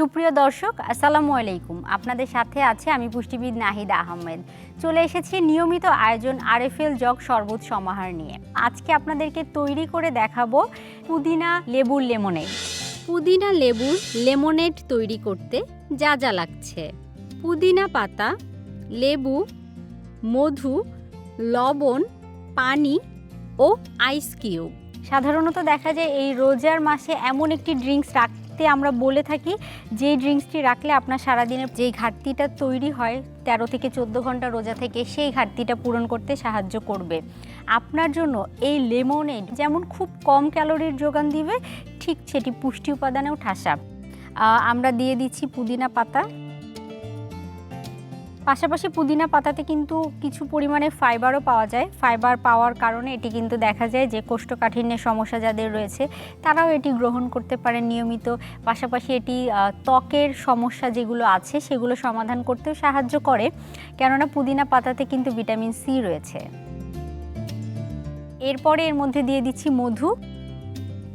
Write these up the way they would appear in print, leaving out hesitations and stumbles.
সুপ্রিয় দর্শক, আসসালামু আলাইকুম। আপনাদের সাথে আছে আমি পুষ্টিবিদ নাহিদা আহমেদ। চলে এসেছি নিয়মিত আয়োজন আরএফএল জগ শরবত সমাহার নিয়ে। আজকে আপনাদেরকে তৈরি করে দেখাবো পুদিনা লেবুর লেমনেড। পুদিনা লেবুর লেমনেড তৈরি করতে যা যা লাগছে: পুদিনা পাতা, লেবু, মধু, লবণ, পানি ও আইস কিউব। সাধারণত দেখা যায় এই রোজার মাসে এমন একটি ড্রিঙ্কস রাখতে আমরা বলে থাকি যে ড্রিঙ্কসটি রাখলে আপনার সারাদিনের যে ঘাটতিটা তৈরি হয় 13 থেকে 14 ঘন্টা রোজা থেকে, সেই ঘাটতিটা পূরণ করতে সাহায্য করবে। আপনার জন্য এই লেমনেড যেমন খুব কম ক্যালোরির যোগান দিবে, ঠিক সেটি পুষ্টি উপাদানেও ঠাসা। আমরা দিয়ে দিচ্ছি পুদিনা পাতা। পাশাপাশি পুদিনা পাতাতে কিন্তু কিছু পরিমাণে ফাইবারও পাওয়া যায়। ফাইবার পাওয়ার কারণে এটি কিন্তু দেখা যায় যে কোষ্ঠকাঠিন্যের সমস্যা যাদের রয়েছে তারাও এটি গ্রহণ করতে পারেন নিয়মিত। পাশাপাশি এটি ত্বকের সমস্যা যেগুলো আছে সেগুলো সমাধান করতেও সাহায্য করে, কেননা পুদিনা পাতাতে কিন্তু ভিটামিন সি রয়েছে। এরপরে এর মধ্যে দিয়ে দিচ্ছি মধু।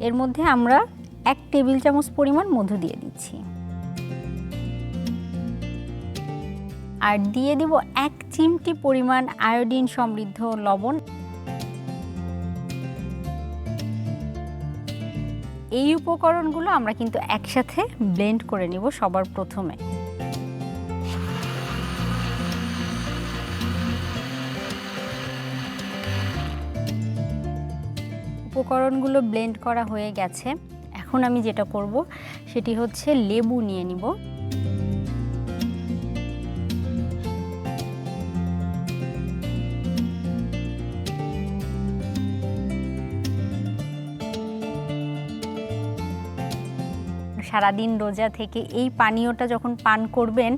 এর মধ্যে আমরা 1 টেবিল চামচ পরিমাণ মধু দিয়ে দিচ্ছি, আর দিয়ে দিব 1 চিমটি পরিমাণ আয়োডিন সমৃদ্ধ লবণ। এই উপকরণগুলো আমরা কিন্তু একসাথে ব্লেন্ড করে নিব সবার প্রথমে। উপকরণগুলো ব্লেন্ড করা হয়ে গেছে। এখন আমি যেটা করব সেটি হচ্ছে লেবু নিয়ে নিব। সারাদিন রোজা থেকে এই পানীয়টা যখন পান করবেন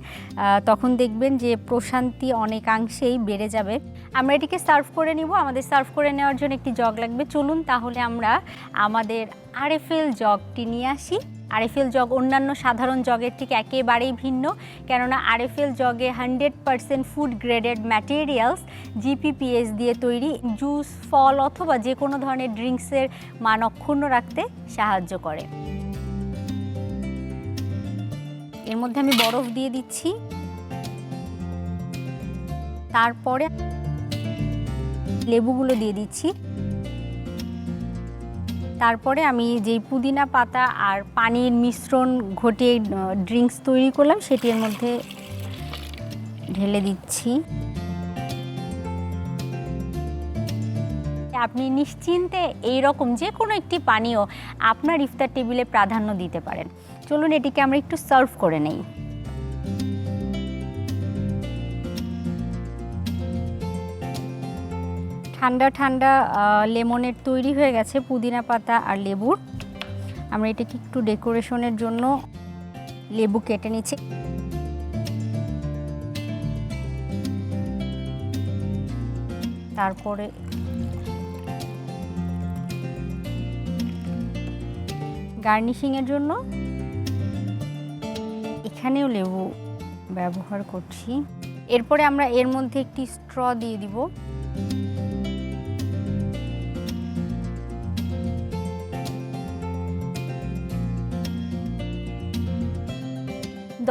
তখন দেখবেন যে প্রশান্তি অনেকাংশেই বেড়ে যাবে। আমরা এটিকে সার্ভ করে নিব। আমাদের সার্ভ করে নেওয়ার জন্য একটি জগ লাগবে। চলুন তাহলে আমরা আমাদের আরএফএল জগটি নিয়ে আসি। আরএফএল জগ অন্যান্য সাধারণ জগের থেকে একেবারেই ভিন্ন, কেননা আরএফএল জগে 100% ফুড গ্রেডেড ম্যাটেরিয়ালস জিপিপিএস দিয়ে তৈরি। জুস, ফল অথবা যে কোনো ধরনের ড্রিঙ্কসের মান অক্ষুণ্ণ রাখতে সাহায্য করে। এর মধ্যে আমি বরফ দিয়ে দিচ্ছি। তারপরে লেবুগুলো দিয়ে দিচ্ছি। তারপরে আমি যেই পুদিনা পাতা আর পানির মিশ্রণ ঘটিয়ে ড্রিঙ্কস তৈরি করলাম সেটি এর মধ্যে ঢেলে দিচ্ছি। আপনি নিশ্চিন্তে এইরকম যে কোনো একটি পানীয় আপনার ইফতার টেবিলে প্রাধান্য দিতে পারেন। চলুন এটিকে আমরা একটু সার্ভ করে নেই। ঠান্ডা ঠান্ডা লেমনেড তৈরি হয়ে গেছে পুদিনা পাতা আর লেবুর। আমরা এটাকে একটু ডেকোরেশনের জন্য লেবু কেটে নিচ্ছি। তারপরে গার্নিশিংয়ের জন্য এখানেও লেবু ব্যবহার করছি। এরপরে আমরা এর মধ্যে একটি স্ট্র দিয়ে দিব।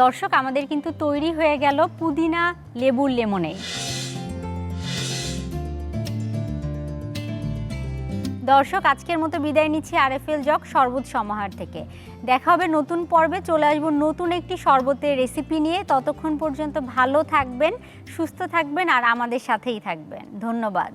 দর্শক, আমাদের কিন্তু তৈরি হয়ে গেল পুদিনা লেবুর লেমনেড। দর্শক, আজকের মতো বিদায় নিচ্ছি আরএফএল জগ শরবত সমাহার থেকে। দেখা হবে নতুন পর্বে। চলে আসবো নতুন একটি শরবতের রেসিপি নিয়ে। ততক্ষণ পর্যন্ত ভালো থাকবেন, সুস্থ থাকবেন আর আমাদের সাথেই থাকবেন। ধন্যবাদ।